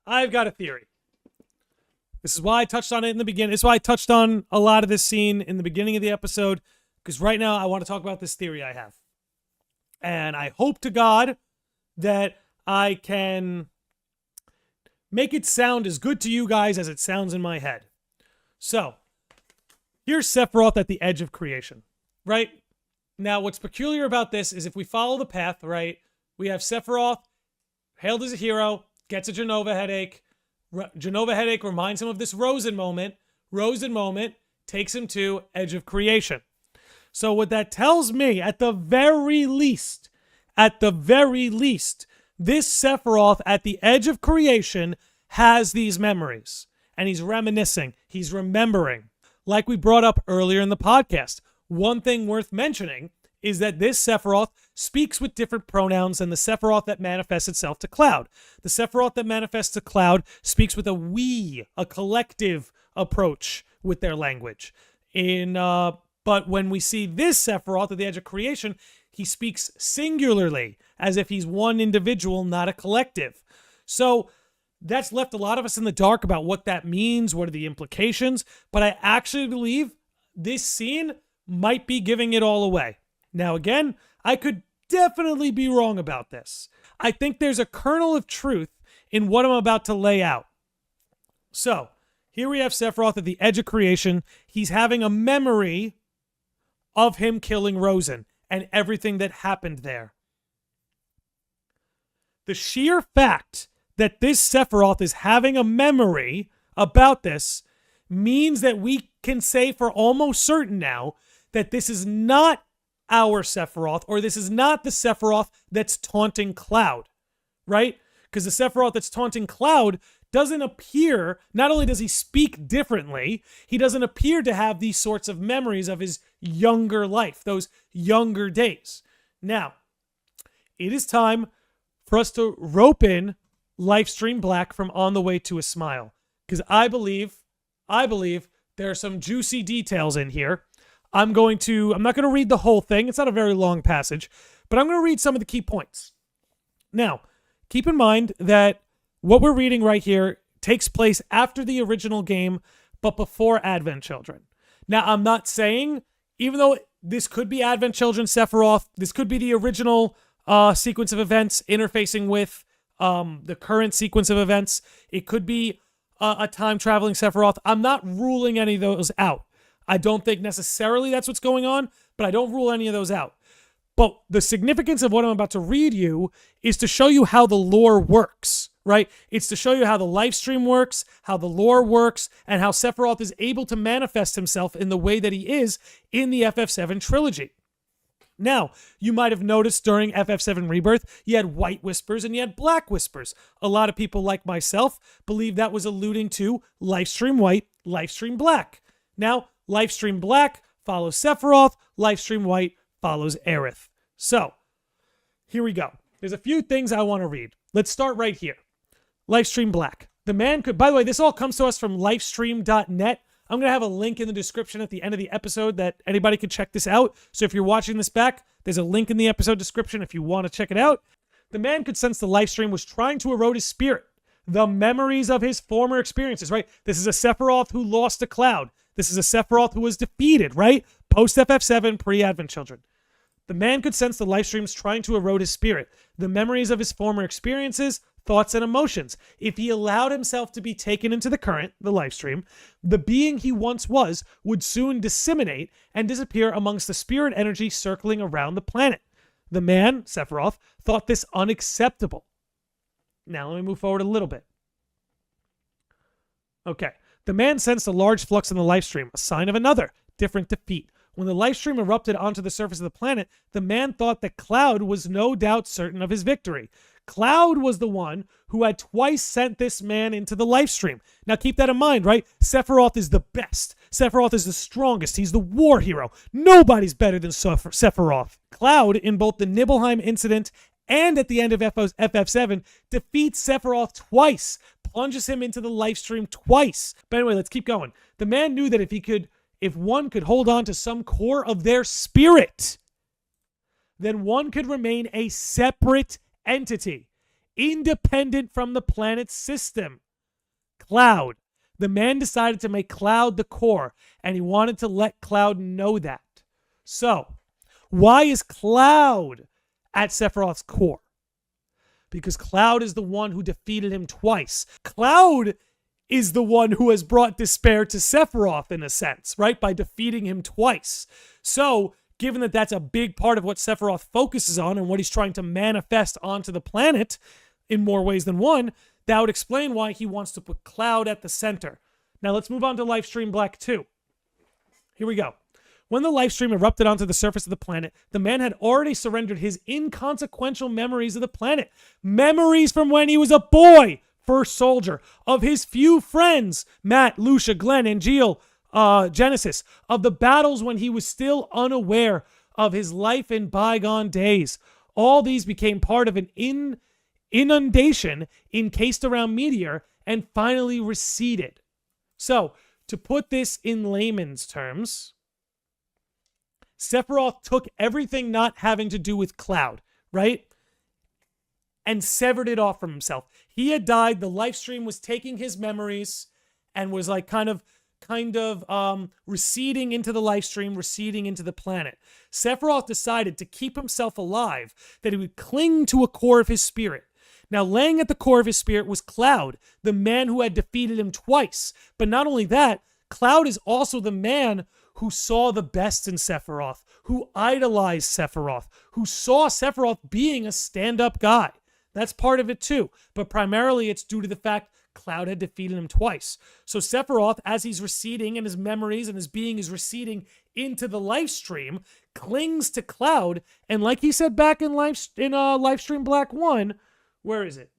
I've got a theory. This is why I touched on it in the beginning. This is why I touched on a lot of this scene in the beginning of the episode, because right now I want to talk about this theory I have. And I hope to God that I can make it sound as good to you guys as it sounds in my head. So, here's Sephiroth at the edge of creation, right? Now, what's peculiar about this is if we follow the path, right, we have Sephiroth, hailed as a hero, gets a JENOVA headache. JENOVA headache reminds him of this Rosen moment. Rosen moment takes him to edge of creation. So what that tells me, at the very least, this Sephiroth at the edge of creation has these memories. And he's reminiscing. He's remembering. Like we brought up earlier in the podcast, one thing worth mentioning is that this Sephiroth speaks with different pronouns than the Sephiroth that manifests itself to Cloud. The Sephiroth that manifests to Cloud speaks with a we, a collective approach with their language. But when we see this Sephiroth at the edge of creation, he speaks singularly, as if he's one individual, not a collective. So that's left a lot of us in the dark about what that means, what are the implications, but I actually believe this scene might be giving it all away. Now again, I could definitely be wrong about this. I think there's a kernel of truth in what I'm about to lay out. So, here we have Sephiroth at the edge of creation. He's having a memory of him killing Rosen and everything that happened there. The sheer fact that this Sephiroth is having a memory about this means that we can say for almost certain now that this is not our Sephiroth, or this is not the Sephiroth that's taunting Cloud, right? Because the Sephiroth that's taunting Cloud doesn't appear, not only does he speak differently, he doesn't appear to have these sorts of memories of his younger life, those younger days. Now, it is time for us to rope in Lifestream Black from On the Way to a Smile, because I believe there are some juicy details in here. I'm not going to read the whole thing. It's not a very long passage, but I'm going to read some of the key points. Now, keep in mind that what we're reading right here takes place after the original game, but before Advent Children. Now, I'm not saying, even though this could be Advent Children Sephiroth, this could be the original sequence of events interfacing with the current sequence of events. It could be a time-traveling Sephiroth. I'm not ruling any of those out. I don't think necessarily that's what's going on, but I don't rule any of those out. But the significance of what I'm about to read you is to show you how the lore works, right? It's to show you how the Lifestream works, how the lore works, and how Sephiroth is able to manifest himself in the way that he is in the FF7 trilogy. Now, you might have noticed during FF7 Rebirth, you had white whispers and you had black whispers. A lot of people like myself believe that was alluding to Lifestream White, Lifestream Black. Now, Lifestream Black follows Sephiroth, Lifestream White follows Aerith. So, here we go. There's a few things I want to read. Let's start right here. Lifestream Black. The man could, by the way, this all comes to us from Lifestream.net. I'm going to have a link in the description at the end of the episode that anybody can check this out. So if you're watching this back, there's a link in the episode description if you want to check it out. The man could sense the Lifestream was trying to erode his spirit, the memories of his former experiences, right? This is a Sephiroth who lost to Cloud. This is a Sephiroth who was defeated, right? Post-FF7, pre-Advent Children. The man could sense the Lifestreams trying to erode his spirit, the memories of his former experiences, thoughts, and emotions. If he allowed himself to be taken into the current, the Lifestream, the being he once was would soon disseminate and disappear amongst the spirit energy circling around the planet. The man, Sephiroth, thought this unacceptable. Now let me move forward a little bit. Okay. The man sensed a large flux in the Lifestream, a sign of another, different defeat. When the Lifestream erupted onto the surface of the planet, the man thought that Cloud was no doubt certain of his victory. Cloud was the one who had twice sent this man into the Lifestream. Now keep that in mind, right? Sephiroth is the best. Sephiroth is the strongest. He's the war hero. Nobody's better than Sephiroth. Cloud, in both the Nibelheim incident and at the end of FF7, defeats Sephiroth twice, plunges him into the Lifestream twice. But anyway, let's keep going. The man knew that if one could hold on to some core of their spirit, then one could remain a separate entity. independent from the planet's system. Cloud. The man decided to make Cloud the core, and he wanted to let Cloud know that. So, why is Cloud at Sephiroth's core? Because Cloud is the one who defeated him twice. Cloud is the one who has brought despair to Sephiroth, in a sense, right? By defeating him twice. So, given that that's a big part of what Sephiroth focuses on and what he's trying to manifest onto the planet in more ways than one, that would explain why he wants to put Cloud at the center. Now let's move on to Lifestream Black 2. Here we go. When the Lifestream erupted onto the surface of the planet, the man had already surrendered his inconsequential memories of the planet. Memories from when he was a boy, first soldier, of his few friends, Matt, Lucia, Glenn, Angeal, Genesis, of the battles when he was still unaware of his life in bygone days. All these became part of an inundation encased around Meteor and finally receded. So, to put this in layman's terms, Sephiroth took everything not having to do with Cloud, right? And severed it off from himself. He had died, the Lifestream was taking his memories and was like kind of receding into the Lifestream, receding into the planet. Sephiroth decided to keep himself alive, that he would cling to a core of his spirit. Now, laying at the core of his spirit was Cloud, the man who had defeated him twice. But not only that, Cloud is also the man who saw the best in Sephiroth, who idolized Sephiroth, who saw Sephiroth being a stand-up guy. That's part of it too. But primarily it's due to the fact Cloud had defeated him twice. So Sephiroth, as he's receding and his memories and his being is receding into the Lifestream, clings to Cloud. And like he said back in Lifestream Black 1, where is it?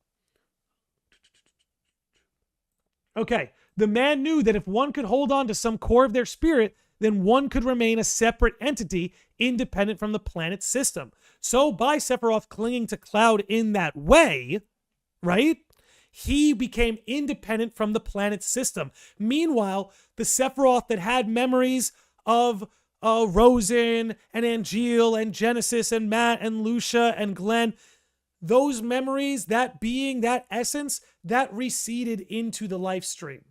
Okay, the man knew that if one could hold on to some core of their spirit, then one could remain a separate entity independent from the planet's system. So by Sephiroth clinging to Cloud in that way, right, he became independent from the planet's system. Meanwhile, the Sephiroth that had memories of Rosen and Angeal and Genesis and Matt and Lucia and Glenn, those memories, that being, that essence, that receded into the Lifestream,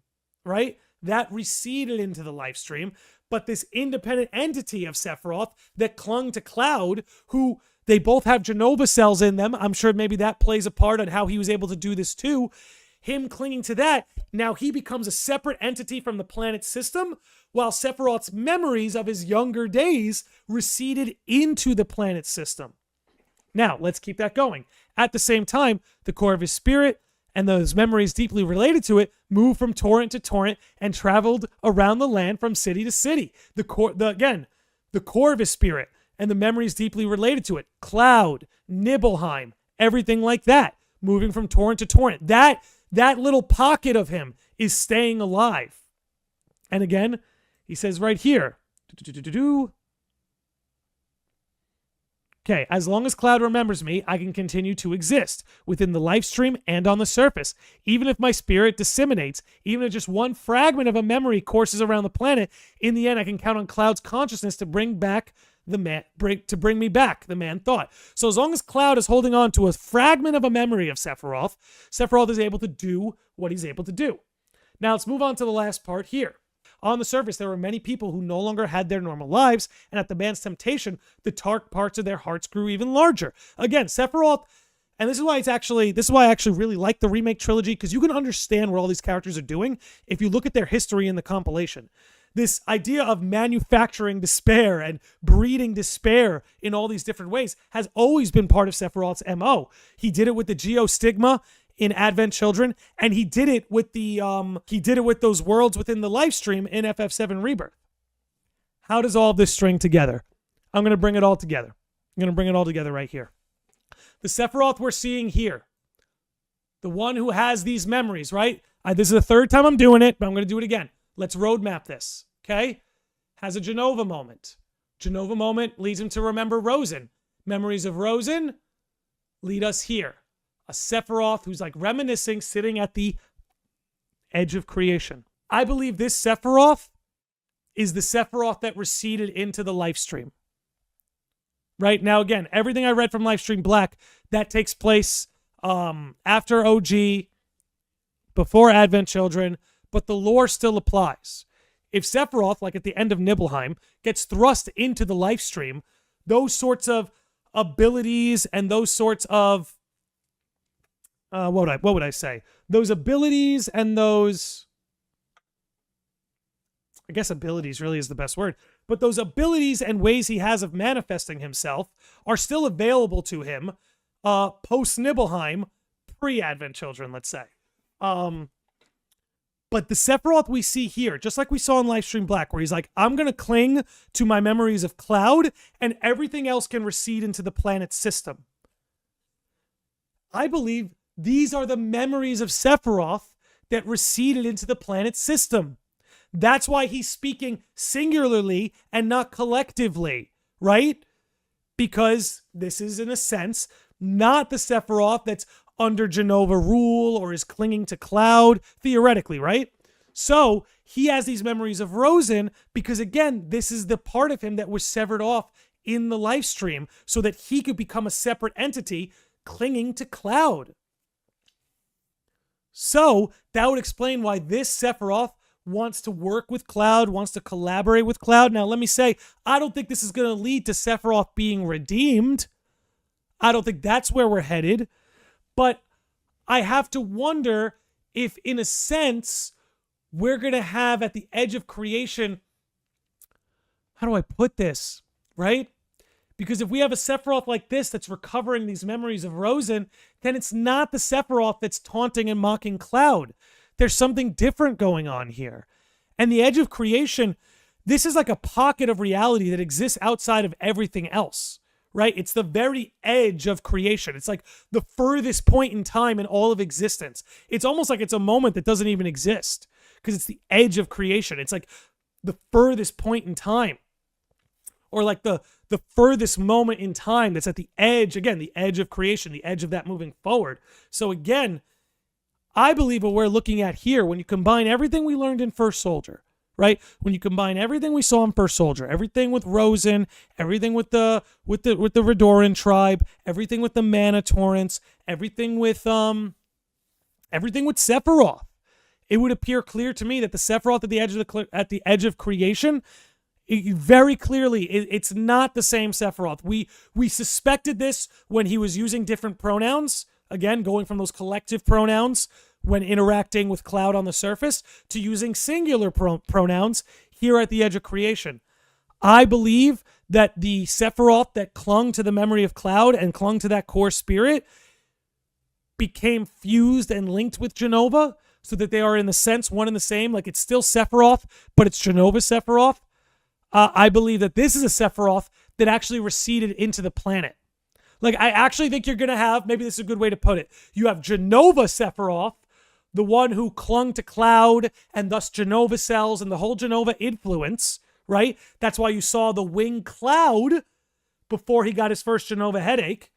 right? That receded into the Lifestream. But this independent entity of Sephiroth that clung to Cloud, who they both have JENOVA cells in them, I'm sure maybe that plays a part on how he was able to do this too. Him clinging to that, now he becomes a separate entity from the planet's system, while Sephiroth's memories of his younger days receded into the planet's system. Now, let's keep that going. At the same time, the core of his spirit and those memories deeply related to it moved from torrent to torrent and traveled around the land from city to city. The core of his spirit and the memories deeply related to it, Cloud, Nibelheim, everything like that, moving from torrent to torrent. That little pocket of him is staying alive. And again, he says right here, okay, as long as Cloud remembers me, I can continue to exist within the Lifestream and on the surface. Even if my spirit disseminates, even if just one fragment of a memory courses around the planet, in the end, I can count on Cloud's consciousness to bring me back, the man thought. So as long as Cloud is holding on to a fragment of a memory of Sephiroth, Sephiroth is able to do what he's able to do. Now let's move on to the last part here. On the surface, there were many people who no longer had their normal lives, and at the man's temptation, the dark parts of their hearts grew even larger. Again, Sephiroth, and this is why I actually really like the remake trilogy, because you can understand what all these characters are doing if you look at their history in the compilation. This idea of manufacturing despair and breeding despair in all these different ways has always been part of Sephiroth's MO. He did it with the Geostigma in Advent Children, and he did it with those worlds within the Lifestream in FF7 Rebirth. How does all this string together? I'm going to bring it all together. I'm going to bring it all together right here. The Sephiroth we're seeing here, the one who has these memories, right? This is the third time I'm doing it, but I'm going to do it again. Let's roadmap this, okay? Has a JENOVA moment. JENOVA moment leads him to remember Rosen. Memories of Rosen lead us here. A Sephiroth who's like reminiscing, sitting at the edge of creation. I believe this Sephiroth is the Sephiroth that receded into the Lifestream. Right now, again, everything I read from Lifestream Black, that takes place after OG, before Advent Children, but the lore still applies. If Sephiroth, like at the end of Nibelheim, gets thrust into the Lifestream, those sorts of abilities and those sorts of what would I say? Those abilities and those, I guess abilities really is the best word, but those abilities and ways he has of manifesting himself are still available to him post Nibelheim, pre-Advent Children, let's say. But the Sephiroth we see here, just like we saw in Lifestream Black, where he's like, I'm going to cling to my memories of Cloud, and everything else can recede into the planet's system. I believe these are the memories of Sephiroth that receded into the planet's system. That's why he's speaking singularly and not collectively, right? Because this is, in a sense, not the Sephiroth that's under JENOVA rule or is clinging to Cloud, theoretically, right? So he has these memories of Rosen because, again, this is the part of him that was severed off in the Lifestream so that he could become a separate entity clinging to Cloud. So that would explain why this Sephiroth wants to work with Cloud, wants to collaborate with Cloud. Now, let me say, I don't think this is going to lead to Sephiroth being redeemed. I don't think that's where we're headed. But I have to wonder if, in a sense, we're going to have at the edge of creation, how do I put this, right? Because if we have a Sephiroth like this that's recovering these memories of Rosen, then it's not the Sephiroth that's taunting and mocking Cloud. There's something different going on here. And the edge of creation, this is like a pocket of reality that exists outside of everything else. Right? It's the very edge of creation. It's like the furthest point in time in all of existence. It's almost like it's a moment that doesn't even exist because it's the edge of creation. It's like the furthest point in time, or like the furthest moment in time that's at the edge, again, the edge of creation, the edge of that moving forward. So again, I believe what we're looking at here, when you combine everything we learned in First Soldier, right? When you combine everything we saw in First Soldier, everything with Rosen, everything with the Redoran tribe, everything with the Mana Torrents, everything with Sephiroth, it would appear clear to me that the Sephiroth at the edge of creation, very clearly, it's not the same Sephiroth. We suspected this when he was using different pronouns. Again, going from those collective pronouns when interacting with Cloud on the surface to using singular pronouns here at the edge of creation. I believe that the Sephiroth that clung to the memory of Cloud and clung to that core spirit became fused and linked with JENOVA so that they are, in a sense, one and the same. Like, it's still Sephiroth, but it's JENOVA Sephiroth. I believe that this is a Sephiroth that actually receded into the planet. Like, I actually think you're going to have, maybe this is a good way to put it, you have JENOVA Sephiroth, the one who clung to Cloud and thus JENOVA cells and the whole JENOVA influence, right? That's why you saw the wing Cloud before he got his first JENOVA headache.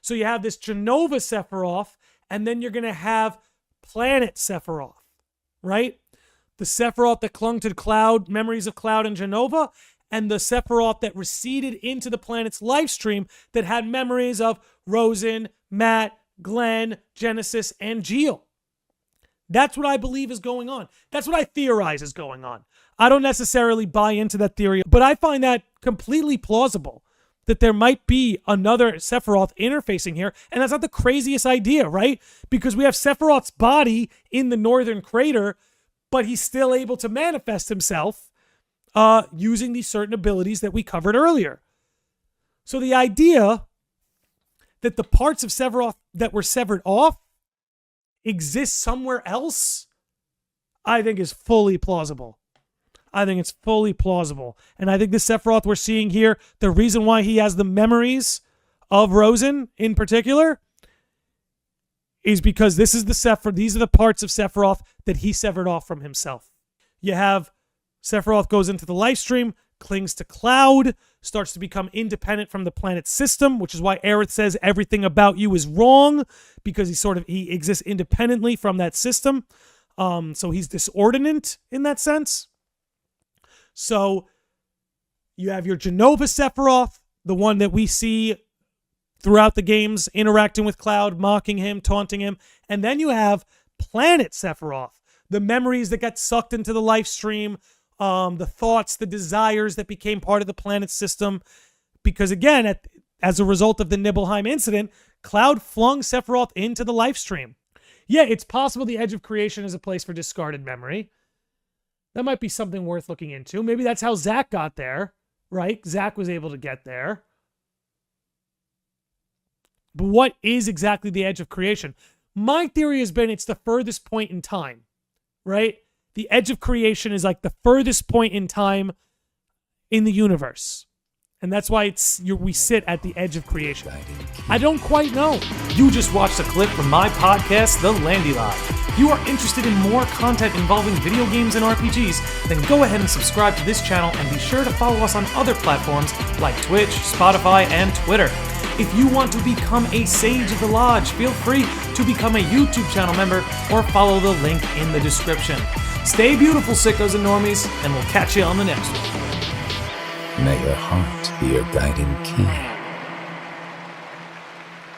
So you have this JENOVA Sephiroth, and then you're going to have Planet Sephiroth, right? The Sephiroth that clung to Cloud, memories of Cloud and JENOVA, and the Sephiroth that receded into the planet's Lifestream that had memories of Rosen, Matt, Glenn, Genesis, and Geo. That's what I believe is going on. That's what I theorize is going on. I don't necessarily buy into that theory, but I find that completely plausible that there might be another Sephiroth interfacing here, and that's not the craziest idea, right? Because we have Sephiroth's body in the northern crater, but he's still able to manifest himself using these certain abilities that we covered earlier. So the idea that the parts of Sephiroth that were severed off exist somewhere else, I think is fully plausible. I think it's fully plausible. And I think the Sephiroth we're seeing here, the reason why he has the memories of Rosen in particular is because this is the Sephiroth, these are the parts of Sephiroth that he severed off from himself. You have Sephiroth goes into the Lifestream, clings to Cloud, starts to become independent from the planet's system, which is why Aerith says everything about you is wrong, because he exists independently from that system. So he's disordinate in that sense. So you have your JENOVA Sephiroth, the one that we see throughout the games, interacting with Cloud, mocking him, taunting him. And then you have Planet Sephiroth, the memories that got sucked into the Lifestream, the thoughts, the desires that became part of the planet system. Because again, as a result of the Nibelheim incident, Cloud flung Sephiroth into the Lifestream. Yeah, it's possible the Edge of Creation is a place for discarded memory. That might be something worth looking into. Maybe that's how Zack got there, right? Zack was able to get there. But what is exactly the Edge of Creation? My theory has been it's the furthest point in time, right? The Edge of Creation is like the furthest point in time in the universe. And that's why we sit at the edge of creation. I don't quite know. You just watched a clip from my podcast, The Landy Live. If you are interested in more content involving video games and RPGs, then go ahead and subscribe to this channel and be sure to follow us on other platforms like Twitch, Spotify, and Twitter. If you want to become a Sage of the Lodge, feel free to become a YouTube channel member or follow the link in the description. Stay beautiful, sickos and normies, and we'll catch you on the next one. May your heart be your guiding key.